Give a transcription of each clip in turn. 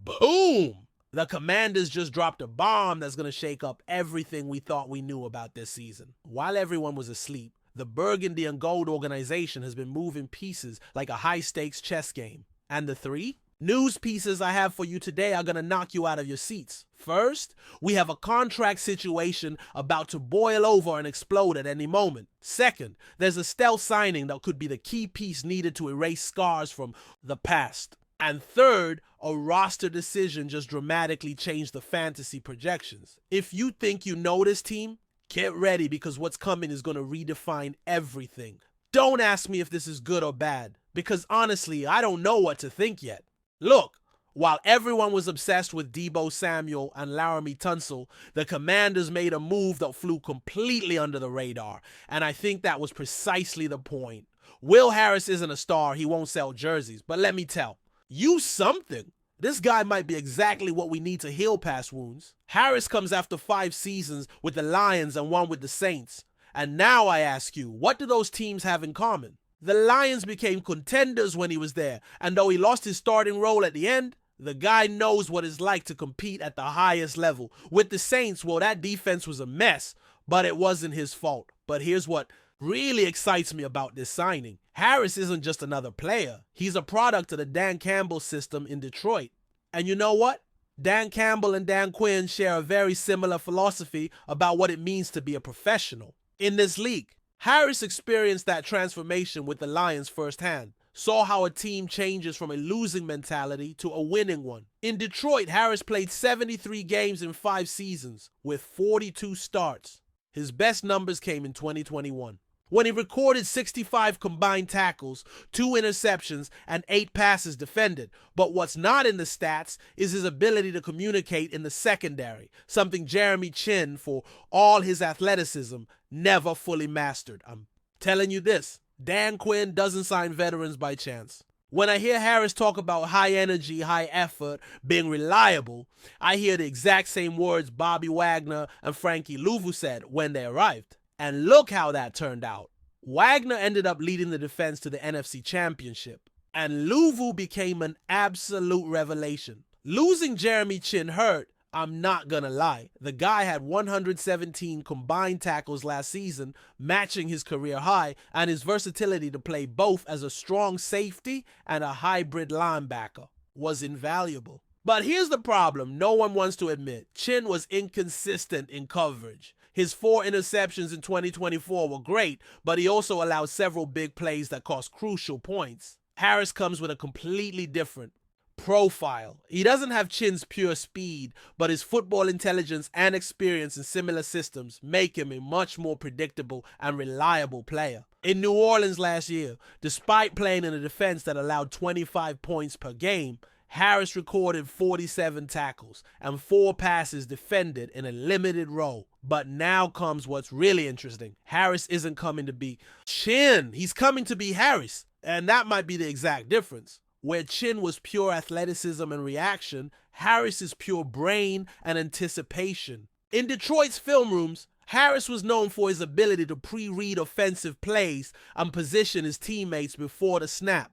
Boom! The Commanders just dropped a bomb that's going to shake up everything we thought we knew about this season. While everyone was asleep, the Burgundy and Gold organization has been moving pieces like a high-stakes chess game. And the three news pieces I have for you today are going to knock you out of your seats. First, we have a contract situation about to boil over and explode at any moment. Second, there's a stealth signing that could be the key piece needed to erase scars from the past. And third, a roster decision just dramatically changed the fantasy projections. If you think you know this team, get ready because what's coming is going to redefine everything. Don't ask me if this is good or bad, because honestly, I don't know what to think yet. Look, while everyone was obsessed with Deebo Samuel and Laramie Tunsil, the Commanders made a move that flew completely under the radar, and I think that was precisely the point. Will Harris isn't a star, he won't sell jerseys, but let me tell you something. This guy might be exactly what we need to heal past wounds. Harris comes after 5 seasons with the Lions and 1 with the Saints. And now I ask you, what do those teams have in common? The Lions became contenders when he was there, and though he lost his starting role at the end, the guy knows what it's like to compete at the highest level. With the Saints, well, that defense was a mess, but it wasn't his fault. But here's what really excites me about this signing. Harris isn't just another player. He's a product of the Dan Campbell system in Detroit. And you know what? Dan Campbell and Dan Quinn share a very similar philosophy about what it means to be a professional in this league. Harris experienced that transformation with the Lions firsthand, saw how a team changes from a losing mentality to a winning one. In Detroit, Harris played 73 games in 5 seasons with 42 starts. His best numbers came in 2021, when he recorded 65 combined tackles, 2 interceptions, and 8 passes defended. But what's not in the stats is his ability to communicate in the secondary, something Jeremy Chinn, for all his athleticism, never fully mastered. I'm telling you this, Dan Quinn doesn't sign veterans by chance. When I hear Harris talk about high energy, high effort, being reliable, I hear the exact same words Bobby Wagner and Frankie Louvu said when they arrived. And look how that turned out. Wagner ended up leading the defense to the NFC Championship, and Louvu became an absolute revelation. Losing Jeremy Chinn hurt, I'm not gonna lie. The guy had 117 combined tackles last season, matching his career high, and his versatility to play both as a strong safety and a hybrid linebacker was invaluable. But here's the problem no one wants to admit. Chinn was inconsistent in coverage. His 4 interceptions in 2024 were great, but he also allowed several big plays that cost crucial points. Harris comes with a completely different profile. He doesn't have Chinn's pure speed, but his football intelligence and experience in similar systems make him a much more predictable and reliable player. In New Orleans last year, despite playing in a defense that allowed 25 points per game, Harris recorded 47 tackles and 4 passes defended in a limited role. But now comes what's really interesting. Harris isn't coming to be Chinn. He's coming to be Harris. And that might be the exact difference. Where Chinn was pure athleticism and reaction, Harris is pure brain and anticipation. In Detroit's film rooms, Harris was known for his ability to pre-read offensive plays and position his teammates before the snap.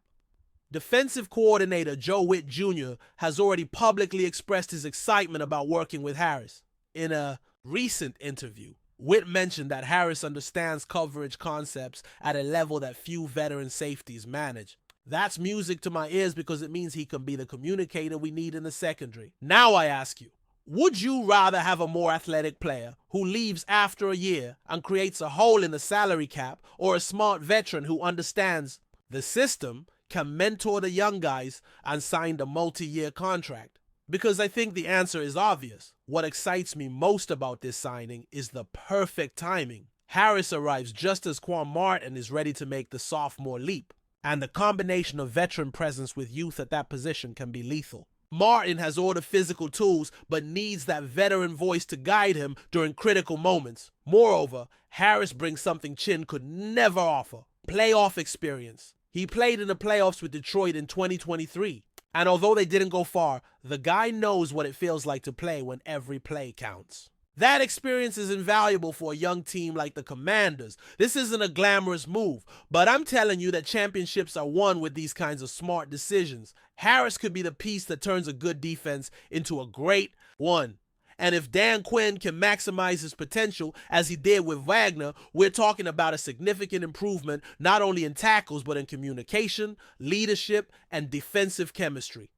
Defensive coordinator Joe Witt Jr. has already publicly expressed his excitement about working with Harris. In a recent interview, Witt mentioned that Harris understands coverage concepts at a level that few veteran safeties manage. That's music to my ears because it means he can be the communicator we need in the secondary. Now I ask you, would you rather have a more athletic player who leaves after a year and creates a hole in the salary cap, or a smart veteran who understands the system, can mentor the young guys, and signed a multi-year contract? Because I think the answer is obvious. What excites me most about this signing is the perfect timing. Harris arrives just as Quan Martin is ready to make the sophomore leap, and the combination of veteran presence with youth at that position can be lethal. Martin has all the physical tools, but needs that veteran voice to guide him during critical moments. Moreover, Harris brings something Chinn could never offer: playoff experience. He played in the playoffs with Detroit in 2023, and although they didn't go far, the guy knows what it feels like to play when every play counts. That experience is invaluable for a young team like the Commanders. This isn't a glamorous move, but I'm telling you that championships are won with these kinds of smart decisions. Harris could be the piece that turns a good defense into a great one. And if Dan Quinn can maximize his potential as he did with Wagner, we're talking about a significant improvement not only in tackles but in communication, leadership, and defensive chemistry.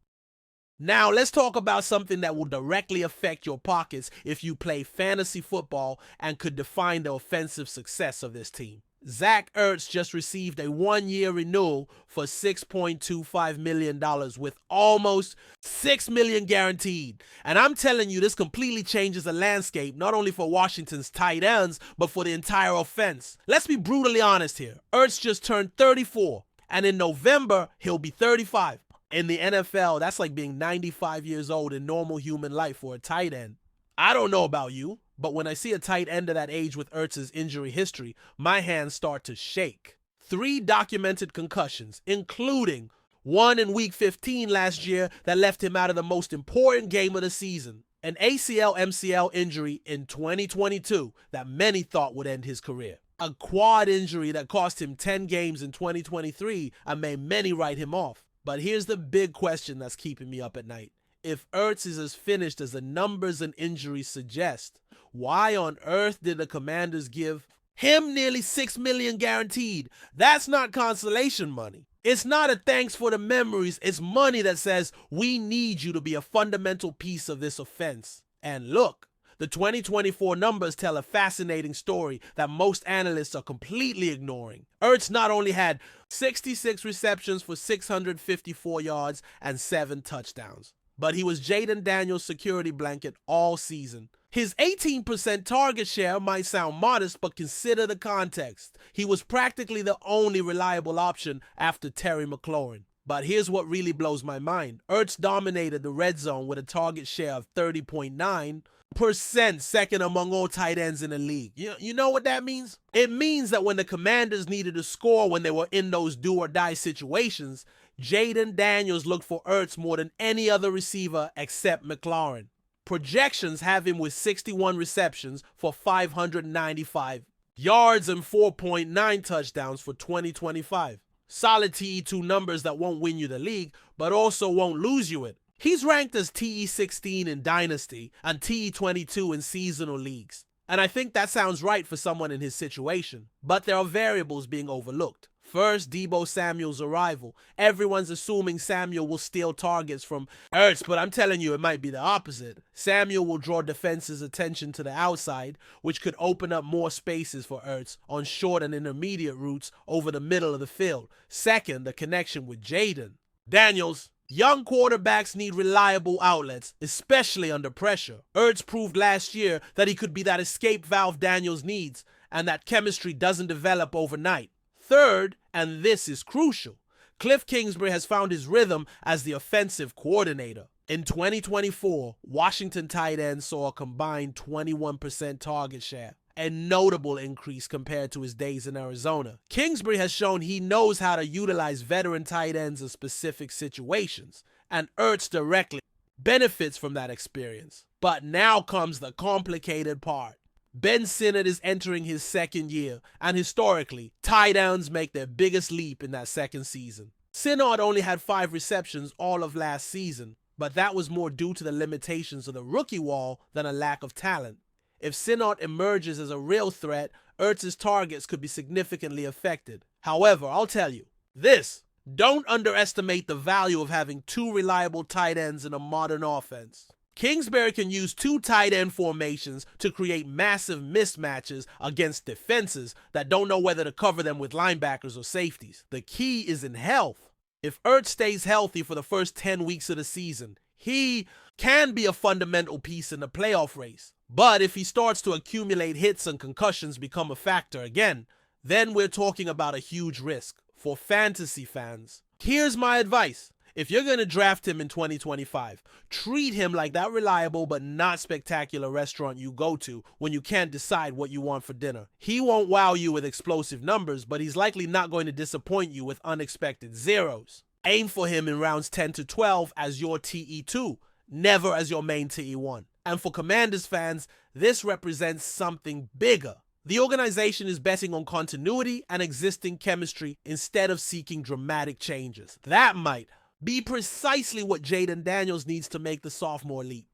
Now, let's talk about something that will directly affect your pockets if you play fantasy football and could define the offensive success of this team. Zach Ertz just received a one-year renewal for $6.25 million with almost $6 million guaranteed. And I'm telling you, this completely changes the landscape, not only for Washington's tight ends, but for the entire offense. Let's be brutally honest here. Ertz just turned 34, and in November, he'll be 35. In the NFL, that's like being 95 years old in normal human life for a tight end. I don't know about you, but when I see a tight end of that age with Ertz's injury history, my hands start to shake. 3 documented concussions, including one in Week 15 last year that left him out of the most important game of the season. An ACL-MCL injury in 2022 that many thought would end his career. A quad injury that cost him 10 games in 2023 and made many write him off. But here's the big question that's keeping me up at night. If Ertz is as finished as the numbers and injuries suggest, why on earth did the Commanders give him nearly $6 million guaranteed? That's not consolation money. It's not a thanks for the memories. It's money that says we need you to be a fundamental piece of this offense. And look, the 2024 numbers tell a fascinating story that most analysts are completely ignoring. Ertz not only had 66 receptions for 654 yards and 7 touchdowns, but he was Jaden Daniels' security blanket all season. His 18% target share might sound modest, but consider the context. He was practically the only reliable option after Terry McLaurin. But here's what really blows my mind. Ertz dominated the red zone with a target share of 30.9%, second among all tight ends in the league. You know what that means? It means that when the Commanders needed to score when they were in those do-or-die situations, Jaden Daniels looked for Ertz more than any other receiver except McLaurin. Projections have him with 61 receptions for 595 yards and 4.9 touchdowns for 2025. Solid TE2 numbers that won't win you the league, but also won't lose you it. He's ranked as TE16 in Dynasty and TE22 in seasonal leagues. And I think that sounds right for someone in his situation. But there are variables being overlooked. First, Deebo Samuel's arrival. Everyone's assuming Samuel will steal targets from Ertz, but I'm telling you it might be the opposite. Samuel will draw defense's attention to the outside, which could open up more spaces for Ertz on short and intermediate routes over the middle of the field. Second, the connection with Jaden Daniels. Young quarterbacks need reliable outlets, especially under pressure. Ertz proved last year that he could be that escape valve Daniels needs, and that chemistry doesn't develop overnight. Third, and this is crucial, Cliff Kingsbury has found his rhythm as the offensive coordinator. In 2024, Washington tight ends saw a combined 21% target share, a notable increase compared to his days in Arizona. Kingsbury has shown he knows how to utilize veteran tight ends in specific situations, and Ertz directly benefits from that experience. But now comes the complicated part. Ben Sinnott is entering his second year, and historically, tight ends make their biggest leap in that second season. Sinnott only had 5 receptions all of last season, but that was more due to the limitations of the rookie wall than a lack of talent. If Sinnott emerges as a real threat, Ertz's targets could be significantly affected. However, I'll tell you this, don't underestimate the value of having 2 reliable tight ends in a modern offense. Kingsbury can use 2 tight end formations to create massive mismatches against defenses that don't know whether to cover them with linebackers or safeties. The key is in health. If Ertz stays healthy for the first 10 weeks of the season, he can be a fundamental piece in the playoff race. But if he starts to accumulate hits and concussions become a factor again, then we're talking about a huge risk. For fantasy fans, here's my advice. If you're going to draft him in 2025, treat him like that reliable but not spectacular restaurant you go to when you can't decide what you want for dinner. He won't wow you with explosive numbers, but he's likely not going to disappoint you with unexpected zeros. Aim for him in rounds 10 to 12 as your TE2, never as your main TE1. And for Commanders fans, this represents something bigger. The organization is betting on continuity and existing chemistry instead of seeking dramatic changes. That might be precisely what Jaden Daniels needs to make the sophomore leap.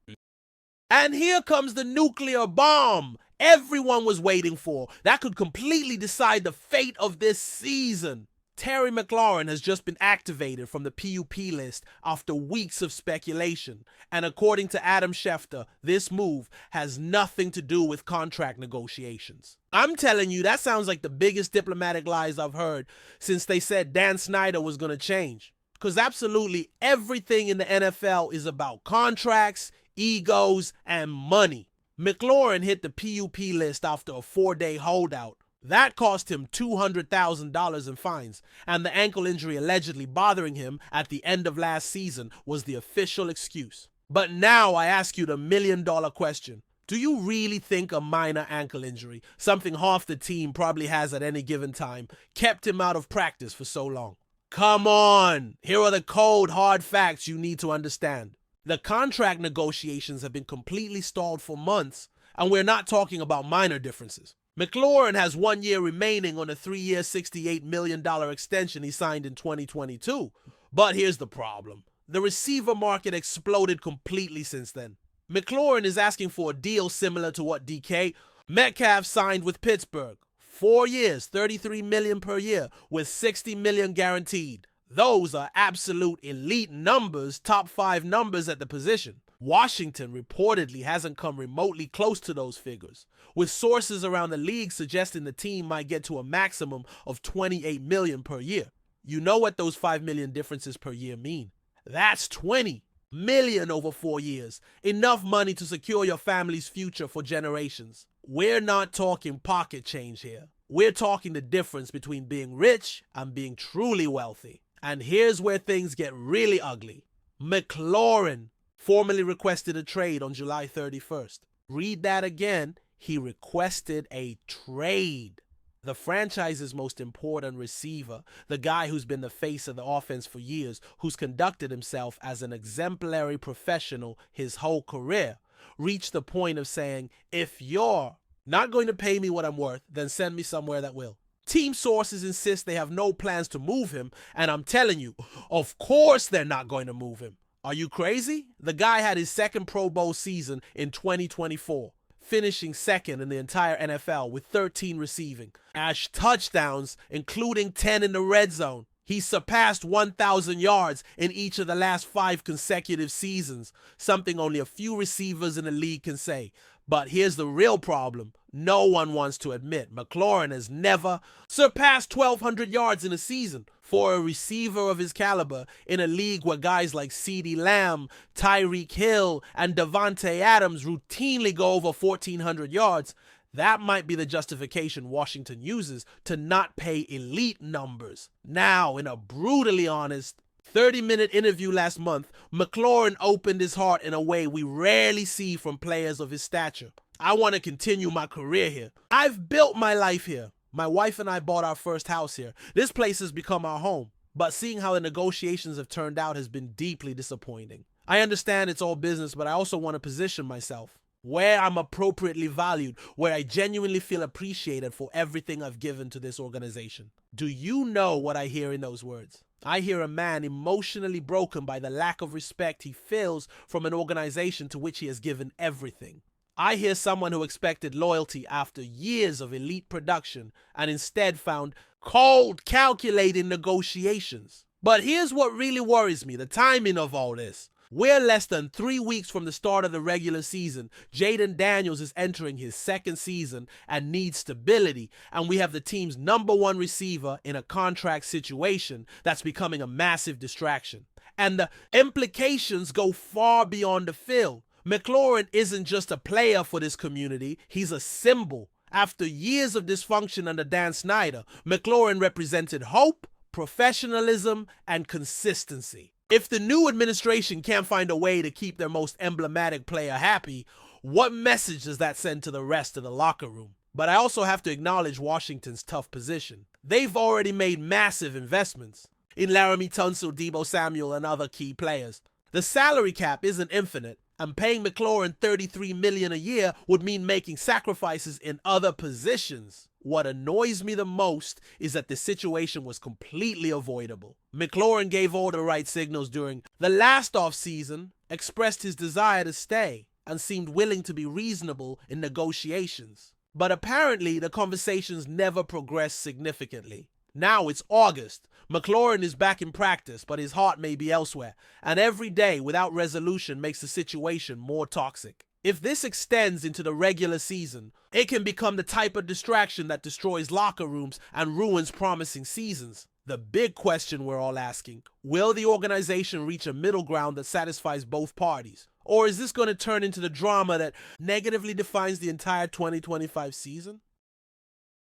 And here comes the nuclear bomb everyone was waiting for that could completely decide the fate of this season. Terry McLaurin has just been activated from the PUP list after weeks of speculation, and according to Adam Schefter, this move has nothing to do with contract negotiations. I'm telling you, that sounds like the biggest diplomatic lies I've heard since they said Dan Snyder was going to change. Because absolutely everything in the NFL is about contracts, egos, and money. McLaurin hit the PUP list after a 4-day holdout. That cost him $200,000 in fines, and the ankle injury allegedly bothering him at the end of last season was the official excuse. But now I ask you the million-dollar question. Do you really think a minor ankle injury, something half the team probably has at any given time, kept him out of practice for so long? Come on! Here are the cold, hard facts you need to understand. The contract negotiations have been completely stalled for months, and we're not talking about minor differences. McLaurin has 1 year remaining on a 3-year, $68 million extension he signed in 2022. But here's the problem. The receiver market exploded completely since then. McLaurin is asking for a deal similar to what DK Metcalf signed with Pittsburgh. 4 years, $33 million per year, with $60 million guaranteed. Those are absolute elite numbers, top 5 numbers at the position. Washington reportedly hasn't come remotely close to those figures, with sources around the league suggesting the team might get to a maximum of $28 million per year. You know what those $5 million differences per year mean. That's $20 million over 4 years. Enough money to secure your family's future for generations. We're not talking pocket change here. We're talking the difference between being rich and being truly wealthy. And here's where things get really ugly. McLaurin formally requested a trade on July 31st. Read that again. He requested a trade. The franchise's most important receiver, the guy who's been the face of the offense for years, who's conducted himself as an exemplary professional his whole career, reached the point of saying, if you're not going to pay me what I'm worth, then send me somewhere that will. Team sources insist they have no plans to move him, and I'm telling you, of course they're not going to move him. Are you crazy? The guy had his second Pro Bowl season in 2024, finishing second in the entire NFL with 13 receiving touchdowns, including 10 in the red zone. He surpassed 1,000 yards in each of the last 5 consecutive seasons, something only a few receivers in the league can say. But here's the real problem. No one wants to admit McLaurin has never surpassed 1,200 yards in a season. For a receiver of his caliber in a league where guys like CeeDee Lamb, Tyreek Hill, and Davante Adams routinely go over 1,400 yards, that might be the justification Washington uses to not pay elite numbers. Now, in a brutally honest 30-minute interview last month, McLaurin opened his heart in a way we rarely see from players of his stature. I want to continue my career here. I've built my life here. My wife and I bought our first house here. This place has become our home. But seeing how the negotiations have turned out has been deeply disappointing. I understand it's all business, but I also want to position myself where I'm appropriately valued, where I genuinely feel appreciated for everything I've given to this organization. Do you know what I hear in those words? I hear a man emotionally broken by the lack of respect he feels from an organization to which he has given everything. I hear someone who expected loyalty after years of elite production and instead found cold, calculating negotiations. But here's what really worries me, the timing of all this. We're less than 3 weeks from the start of the regular season. Jaden Daniels is entering his second season and needs stability, and we have the team's #1 receiver in a contract situation that's becoming a massive distraction. And the implications go far beyond the field. McLaurin isn't just a player for this community, he's a symbol. After years of dysfunction under Dan Snyder, McLaurin represented hope, professionalism, and consistency. If the new administration can't find a way to keep their most emblematic player happy, what message does that send to the rest of the locker room? But I also have to acknowledge Washington's tough position. They've already made massive investments in Laramie Tunsil, Deebo Samuel, and other key players. The salary cap isn't infinite, and paying McLaurin $33 million a year would mean making sacrifices in other positions. What annoys me the most is that the situation was completely avoidable. McLaurin gave all the right signals during the last offseason, expressed his desire to stay, and seemed willing to be reasonable in negotiations. But apparently, the conversations never progressed significantly. Now it's August. McLaurin is back in practice, but his heart may be elsewhere, and every day without resolution makes the situation more toxic. If this extends into the regular season, it can become the type of distraction that destroys locker rooms and ruins promising seasons. The big question we're all asking, will the organization reach a middle ground that satisfies both parties? Or is this going to turn into the drama that negatively defines the entire 2025 season?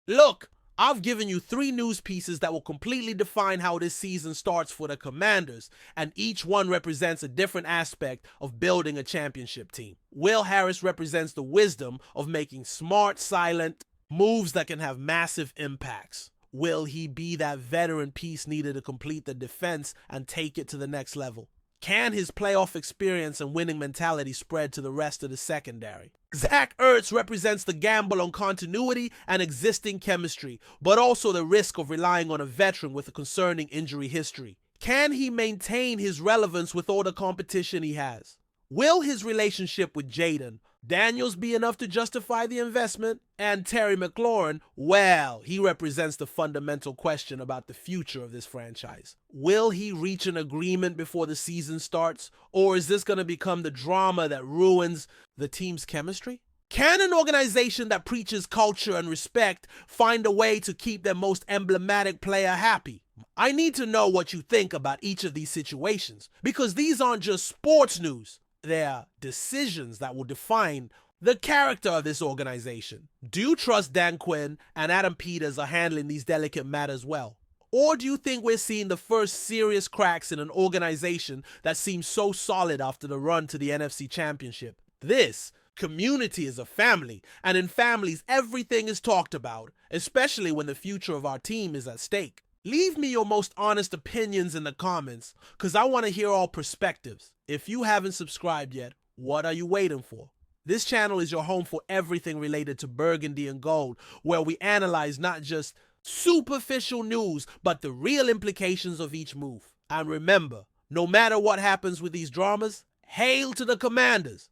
Look, I've given you 3 news pieces that will completely define how this season starts for the Commanders, and each one represents a different aspect of building a championship team. Will Harris represents the wisdom of making smart, silent moves that can have massive impacts. Will he be that veteran piece needed to complete the defense and take it to the next level? Can his playoff experience and winning mentality spread to the rest of the secondary? Zach Ertz represents the gamble on continuity and existing chemistry, but also the risk of relying on a veteran with a concerning injury history. Can he maintain his relevance with all the competition he has? Will his relationship with Jaden Daniels be enough to justify the investment? And Terry McLaurin, well, he represents the fundamental question about the future of this franchise. Will he reach an agreement before the season starts? Or is this going to become the drama that ruins the team's chemistry? Can an organization that preaches culture and respect find a way to keep their most emblematic player happy? I need to know what you think about each of these situations, because these aren't just sports news. They're decisions that will define the character of this organization. Do you trust Dan Quinn and Adam Peters are handling these delicate matters well? Or do you think we're seeing the first serious cracks in an organization that seems so solid after the run to the NFC Championship? This community is a family, and in families everything is talked about, especially when the future of our team is at stake. Leave me your most honest opinions in the comments, because I want to hear all perspectives. If you haven't subscribed yet, what are you waiting for? This channel is your home for everything related to Burgundy and Gold, where we analyze not just superficial news, but the real implications of each move. And remember, no matter what happens with these dramas, hail to the Commanders!